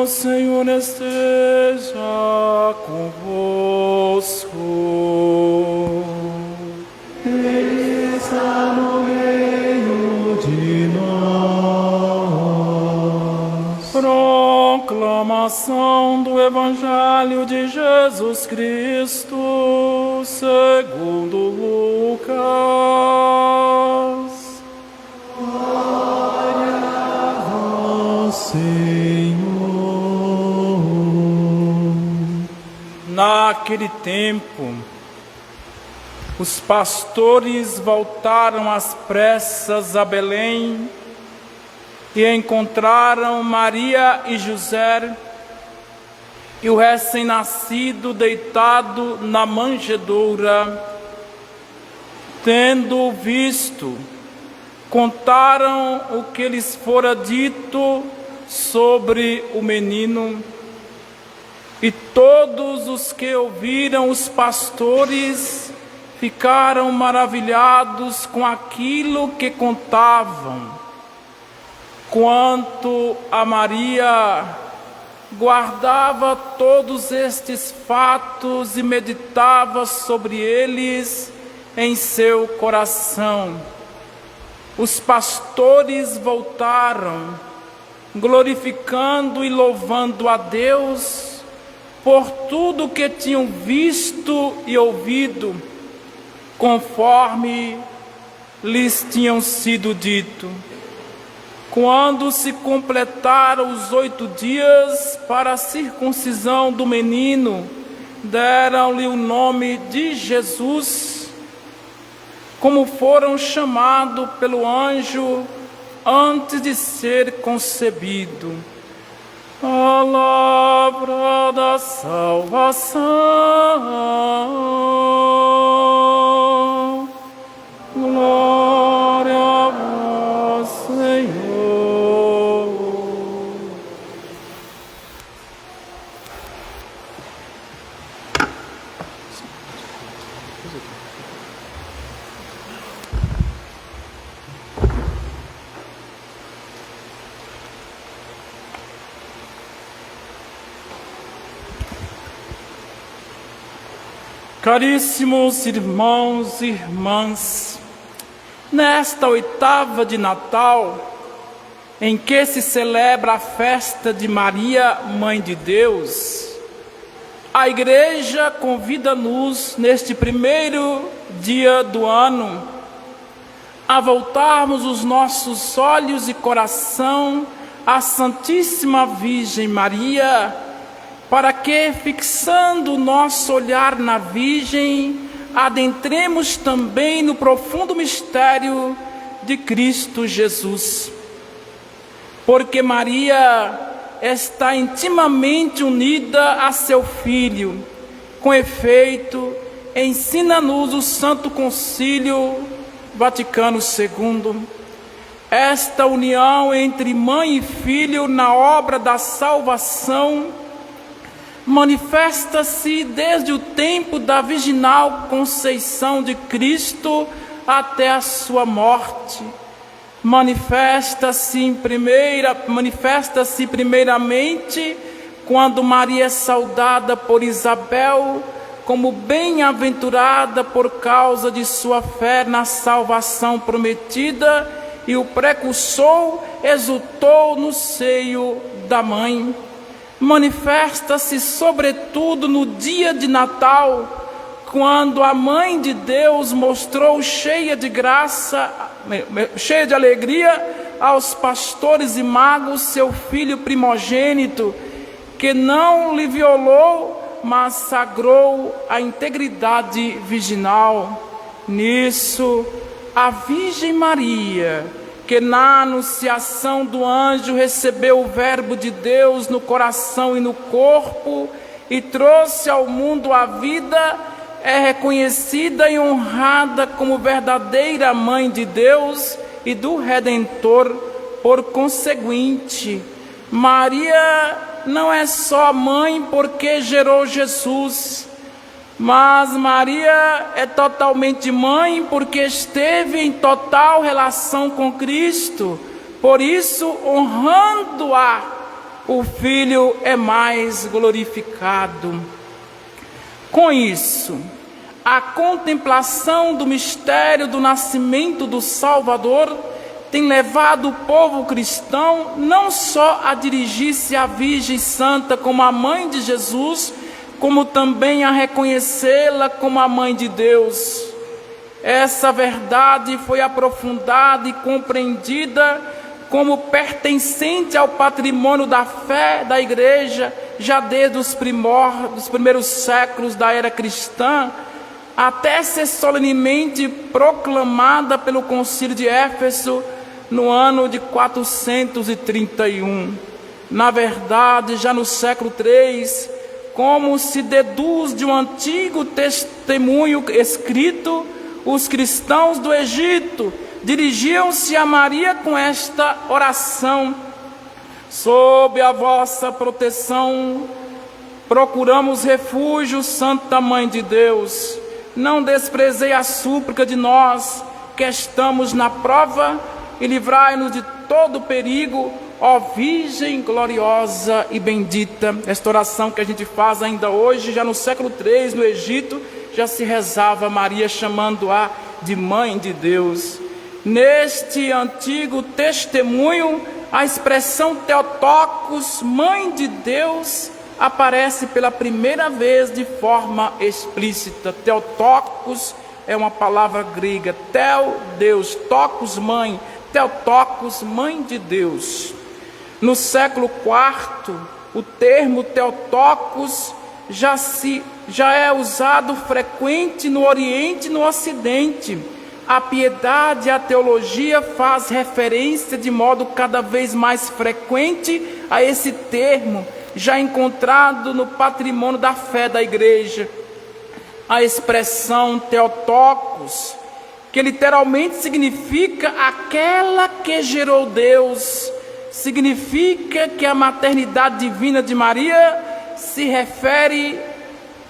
O Senhor esteja convosco. Ele está no meio de nós. Proclamação do Evangelho de Jesus Cristo segundo Lucas. Glória a vós, Senhor. Naquele tempo, os pastores voltaram às pressas a Belém e encontraram Maria e José e o recém-nascido deitado na manjedoura. Tendo visto, contaram o que lhes fora dito sobre o menino. E todos os que ouviram os pastores ficaram maravilhados com aquilo que contavam. Quanto a Maria, guardava todos estes fatos e meditava sobre eles em seu coração. Os pastores voltaram, glorificando e louvando a Deus por tudo que tinham visto e ouvido, conforme lhes tinham sido dito. Quando se completaram os 8 dias para a circuncisão do menino, deram-lhe o nome de Jesus, como foram chamados pelo anjo antes de ser concebido. Palavra da salvação. Glória a vós, Senhor. Caríssimos irmãos e irmãs, nesta oitava de Natal, em que se celebra a festa de Maria, Mãe de Deus, a Igreja convida-nos, neste primeiro dia do ano, a voltarmos os nossos olhos e coração à Santíssima Virgem Maria, para que, fixando o nosso olhar na Virgem, adentremos também no profundo mistério de Cristo Jesus. Porque Maria está intimamente unida a seu Filho. Com efeito, ensina-nos o Santo Concílio Vaticano II. Esta união entre mãe e filho na obra da salvação manifesta-se desde o tempo da virginal conceição de Cristo até a sua morte. Manifesta-se primeiramente quando Maria é saudada por Isabel como bem-aventurada por causa de sua fé na salvação prometida, e o precursor exultou no seio da mãe. Manifesta-se sobretudo no dia de Natal, quando a Mãe de Deus mostrou cheia de graça, cheia de alegria aos pastores e magos seu filho primogênito, que não lhe violou, mas sagrou a integridade virginal. Nisso, a Virgem Maria, que na anunciação do anjo recebeu o Verbo de Deus no coração e no corpo e trouxe ao mundo a vida, é reconhecida e honrada como verdadeira Mãe de Deus e do Redentor. Por conseguinte, Maria não é só mãe porque gerou Jesus, mas Maria é totalmente mãe porque esteve em total relação com Cristo. Por isso, honrando-a, o Filho é mais glorificado. Com isso, a contemplação do mistério do nascimento do Salvador tem levado o povo cristão não só a dirigir-se à Virgem Santa como a mãe de Jesus, como também a reconhecê-la como a mãe de Deus. Essa verdade foi aprofundada e compreendida como pertencente ao patrimônio da fé da Igreja, já desde os primeiros séculos da era cristã, até ser solenemente proclamada pelo Concílio de Éfeso no ano de 431. Na verdade, já no século III, como se deduz de um antigo testemunho escrito, os cristãos do Egito dirigiam-se a Maria com esta oração: sob a vossa proteção, procuramos refúgio, Santa Mãe de Deus. Não desprezei a súplica de nós que estamos na prova e livrai-nos de todo perigo, ó Virgem gloriosa e bendita. Esta oração que a gente faz ainda hoje, já no século III, no Egito, já se rezava Maria chamando-a de Mãe de Deus. Neste antigo testemunho, a expressão Theotokos, Mãe de Deus, aparece pela primeira vez de forma explícita. Theotokos é uma palavra grega, Theo, Deus, Tokos, mãe, Theotokos, mãe de Deus. No século IV, o termo Theotokos já é usado frequente no Oriente e no Ocidente. A piedade e a teologia faz referência de modo cada vez mais frequente a esse termo, já encontrado no patrimônio da fé da Igreja. A expressão Theotokos, que literalmente significa aquela que gerou Deus, significa que a maternidade divina de Maria se refere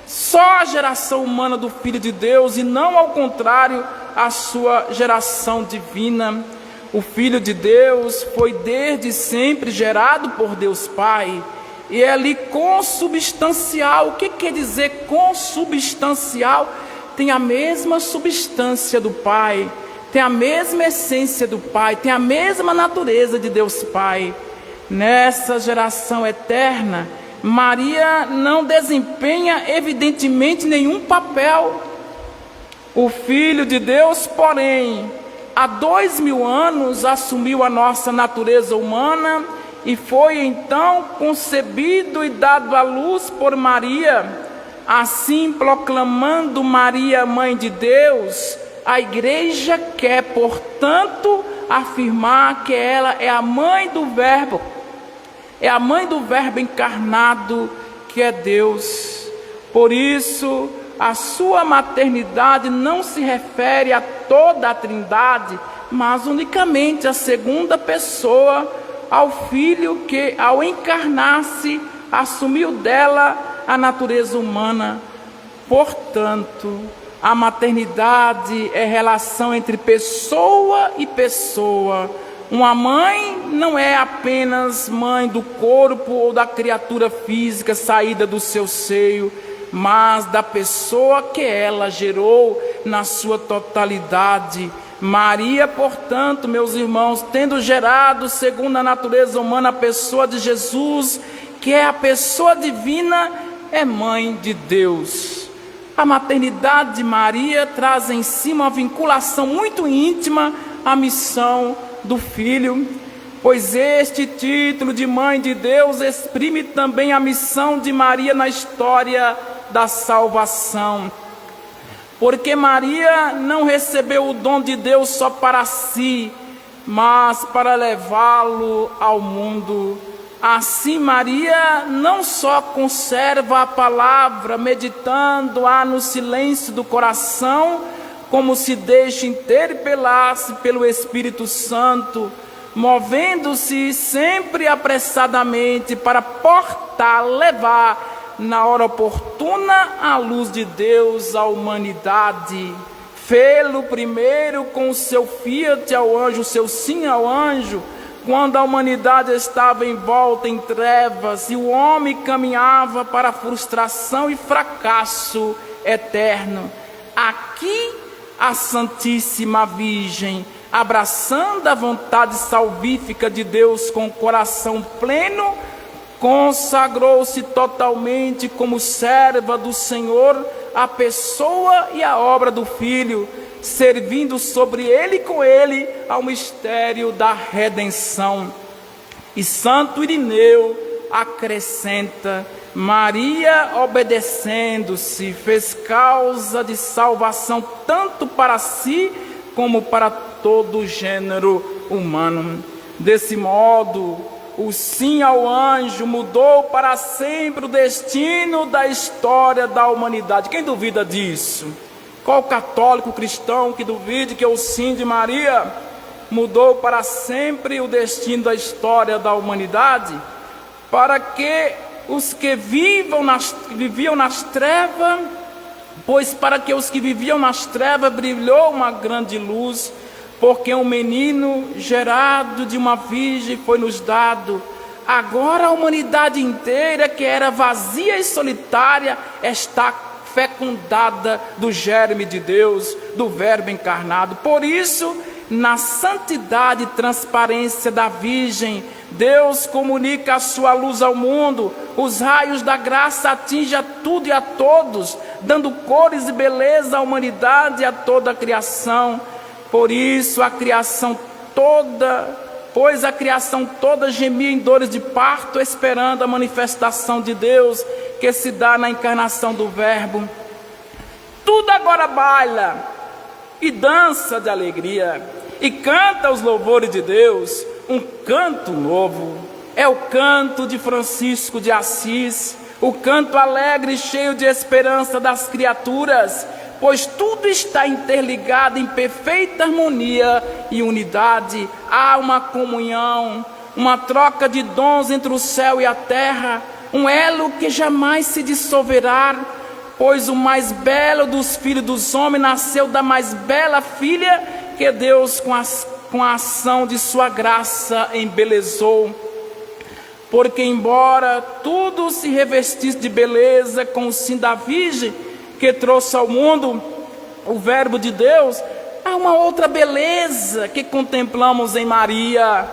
só à geração humana do Filho de Deus e não ao contrário à sua geração divina. O Filho de Deus foi desde sempre gerado por Deus Pai e é ali consubstancial. O que quer dizer consubstancial? Tem a mesma substância do Pai, tem a mesma essência do Pai, tem a mesma natureza de Deus Pai. Nessa geração eterna, Maria não desempenha evidentemente nenhum papel. O Filho de Deus, porém, há 2000 anos assumiu a nossa natureza humana e foi então concebido e dado à luz por Maria. Assim, proclamando Maria Mãe de Deus, a Igreja quer, portanto, afirmar que ela é a mãe do Verbo, é a mãe do Verbo encarnado, que é Deus. Por isso, a sua maternidade não se refere a toda a Trindade, mas unicamente à segunda pessoa, ao Filho que, ao encarnar-se, assumiu dela a natureza humana. Portanto, a maternidade é relação entre pessoa e pessoa. Uma mãe não é apenas mãe do corpo ou da criatura física saída do seu seio, mas da pessoa que ela gerou na sua totalidade. Maria, portanto, meus irmãos, tendo gerado segundo a natureza humana a pessoa de Jesus, que é a pessoa divina, é mãe de Deus. A maternidade de Maria traz em si uma vinculação muito íntima à missão do Filho, pois este título de Mãe de Deus exprime também a missão de Maria na história da salvação. Porque Maria não recebeu o dom de Deus só para si, mas para levá-lo ao mundo. Assim, Maria não só conserva a palavra, meditando-a no silêncio do coração, como se deixa interpelar-se pelo Espírito Santo, movendo-se sempre apressadamente para portar, levar na hora oportuna a luz de Deus à humanidade. Fê-lo primeiro com o seu fiat ao anjo, o seu sim ao anjo, quando a humanidade estava envolta em trevas e o homem caminhava para a frustração e fracasso eterno. Aqui a Santíssima Virgem, abraçando a vontade salvífica de Deus com o coração pleno, consagrou-se totalmente como serva do Senhor à pessoa e à obra do Filho, servindo sobre ele e com ele ao mistério da redenção. E Santo Irineu acrescenta: Maria, obedecendo-se, fez causa de salvação tanto para si como para todo o gênero humano. Desse modo, o sim ao anjo mudou para sempre o destino da história da humanidade. Quem duvida disso? Qual católico cristão que duvide que o sim de Maria mudou para sempre o destino da história da humanidade? Para que os que viviam nas trevas, pois para que os que viviam nas trevas brilhou uma grande luz, porque um menino gerado de uma virgem foi nos dado. Agora a humanidade inteira, que era vazia e solitária, está fecundada do germe de Deus, do Verbo encarnado. Por isso, na santidade e transparência da Virgem, Deus comunica a sua luz ao mundo. Os raios da graça atingem a tudo e a todos, dando cores e beleza à humanidade e a toda a criação. Por isso a criação toda gemia em dores de parto, esperando a manifestação de Deus que se dá na encarnação do Verbo. Tudo agora baila e dança de alegria e canta os louvores de Deus, um canto novo. É o canto de Francisco de Assis, o canto alegre e cheio de esperança das criaturas, pois tudo está interligado em perfeita harmonia e unidade. Há uma comunhão, uma troca de dons entre o céu e a terra, um elo que jamais se dissolverá, pois o mais belo dos filhos dos homens nasceu da mais bela filha que Deus com a ação de sua graça embelezou. Porque embora tudo se revestisse de beleza com o sim da Virgem, que trouxe ao mundo o Verbo de Deus, há uma outra beleza que contemplamos em Maria,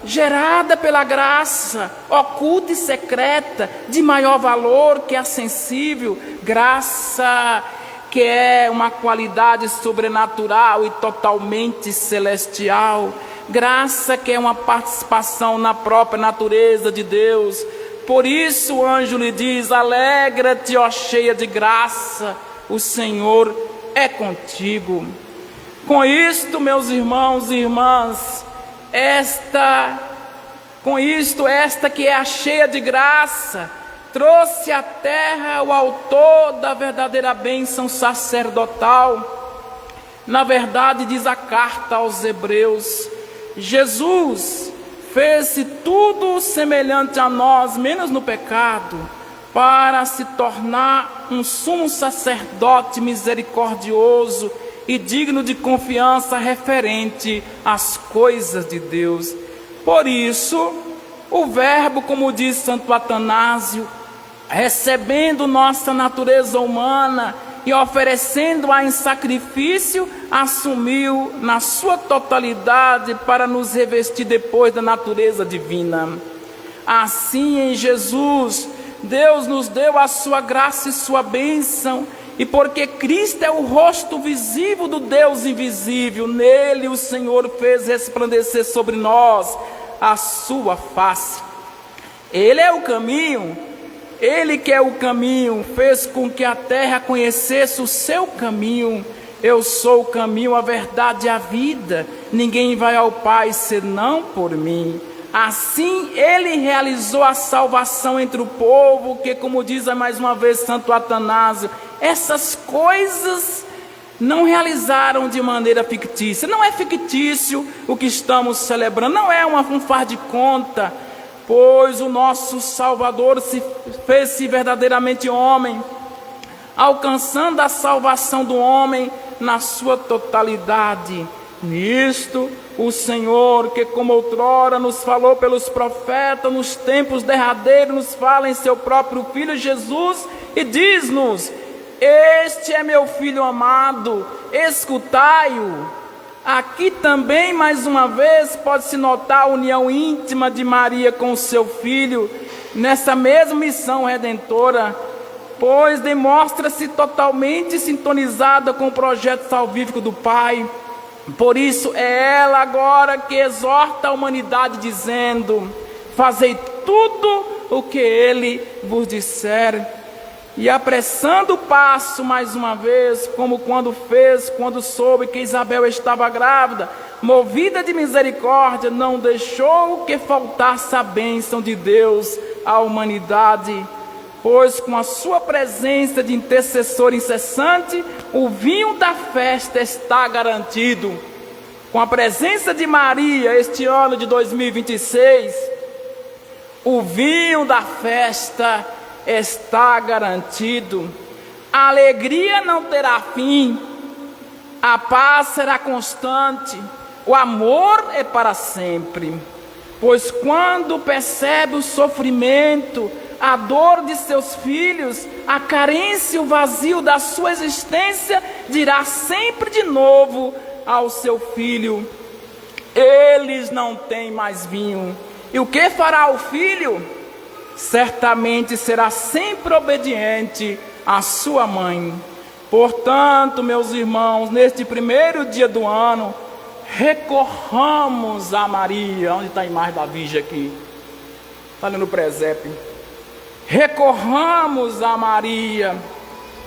gerada pela graça, oculta e secreta, de maior valor que a sensível, graça que é uma qualidade sobrenatural e totalmente celestial, graça que é uma participação na própria natureza de Deus. Por isso o anjo lhe diz: alegra-te, ó cheia de graça, o Senhor é contigo. Com isto, meus irmãos e irmãs, esta que é a cheia de graça, trouxe à terra o autor da verdadeira bênção sacerdotal. Na verdade, diz a carta aos Hebreus, Jesus fez-se tudo semelhante a nós, menos no pecado, para se tornar um sumo sacerdote misericordioso e digno de confiança referente às coisas de Deus. Por isso, o Verbo, como diz Santo Atanásio, recebendo nossa natureza humana e oferecendo-a em sacrifício, assumiu na sua totalidade para nos revestir depois da natureza divina. Assim, em Jesus, Deus nos deu a sua graça e sua bênção, e porque Cristo é o rosto visível do Deus invisível, nele o Senhor fez resplandecer sobre nós a sua face. Ele é o caminho, ele que é o caminho, fez com que a terra conhecesse o seu caminho. Eu sou o caminho, a verdade e a vida, ninguém vai ao Pai senão por mim. Assim ele realizou a salvação entre o povo, que, como diz mais uma vez Santo Atanásio, essas coisas não realizaram de maneira fictícia. Não é fictício o que estamos celebrando, não é um faz de conta, pois o nosso Salvador fez-se verdadeiramente homem, alcançando a salvação do homem na sua totalidade. Nisto, o Senhor, que como outrora nos falou pelos profetas, nos tempos derradeiros, nos fala em seu próprio Filho Jesus e diz-nos: este é meu Filho amado, escutai-o. Aqui também, mais uma vez, pode-se notar a união íntima de Maria com o seu Filho, nessa mesma missão redentora, pois demonstra-se totalmente sintonizada com o projeto salvífico do Pai. Por isso é ela agora que exorta a humanidade, dizendo: fazei tudo o que Ele vos disser. E apressando o passo mais uma vez, como quando soube que Isabel estava grávida, movida de misericórdia, não deixou que faltasse a bênção de Deus à humanidade, pois com a sua presença de intercessor incessante, o vinho da festa está garantido. Com a presença de Maria, este ano de 2026, o vinho da festa está garantido. A alegria não terá fim, a paz será constante, o amor é para sempre. Pois quando percebe o sofrimento, a dor de seus filhos, a carência e o vazio da sua existência, dirá sempre de novo ao seu filho: eles não têm mais vinho. E o que fará o filho? Certamente será sempre obediente à sua mãe. Portanto, meus irmãos, neste primeiro dia do ano, recorramos a Maria. Onde está a imagem da Virgem aqui? Está ali no presépio. Recorramos a Maria,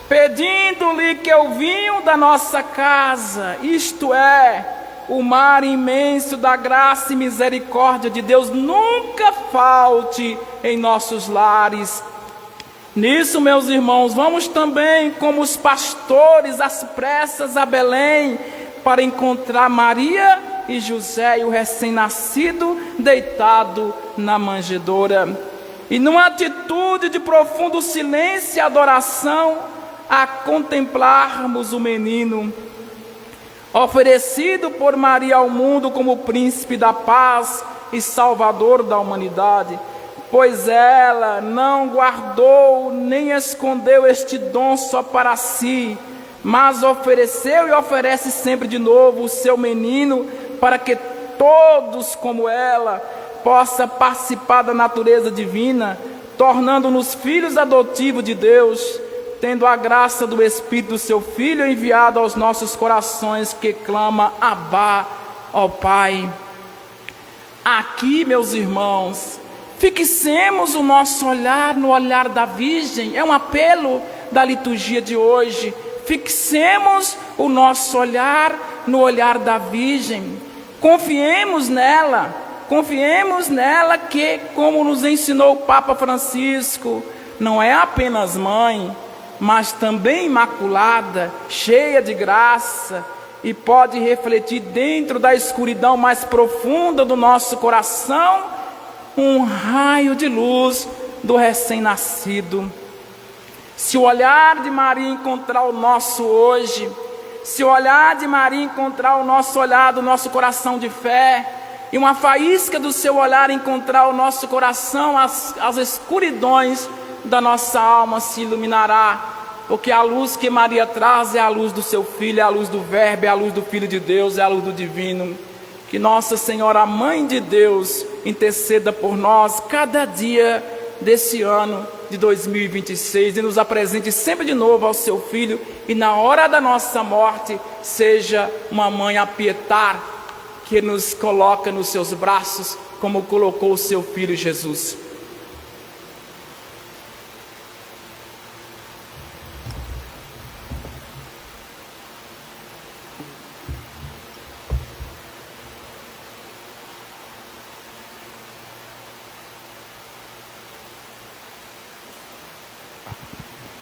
pedindo-lhe que o vinho da nossa casa, isto é, o mar imenso da graça e misericórdia de Deus, nunca falte em nossos lares. Nisso, meus irmãos, vamos também, como os pastores, às pressas a Belém, para encontrar Maria e José e o recém-nascido deitado na manjedoura. E numa atitude de profundo silêncio e adoração, a contemplarmos o menino, oferecido por Maria ao mundo como príncipe da paz e salvador da humanidade, pois ela não guardou nem escondeu este dom só para si, mas ofereceu e oferece sempre de novo o seu menino, para que todos como ela possa participar da natureza divina, tornando-nos filhos adotivos de Deus, tendo a graça do Espírito do seu Filho enviado aos nossos corações, que clama: Abá, ó Pai. Aqui, meus irmãos, fixemos o nosso olhar no olhar da Virgem. É um apelo da liturgia de hoje. Fixemos o nosso olhar no olhar da Virgem. Confiemos nela que, como nos ensinou o Papa Francisco, não é apenas mãe, mas também imaculada, cheia de graça, e pode refletir dentro da escuridão mais profunda do nosso coração um raio de luz do recém-nascido. Se o olhar de Maria encontrar o nosso hoje, se o olhar de Maria encontrar o nosso olhar do nosso coração de fé, e uma faísca do seu olhar encontrar o nosso coração, as escuridões da nossa alma se iluminará, porque a luz que Maria traz é a luz do seu Filho, é a luz do Verbo, é a luz do Filho de Deus, é a luz do Divino. Que Nossa Senhora, a Mãe de Deus, interceda por nós cada dia desse ano de 2026 e nos apresente sempre de novo ao seu Filho, e na hora da nossa morte seja uma mãe a pietar, que nos coloca nos seus braços, como colocou o seu Filho Jesus.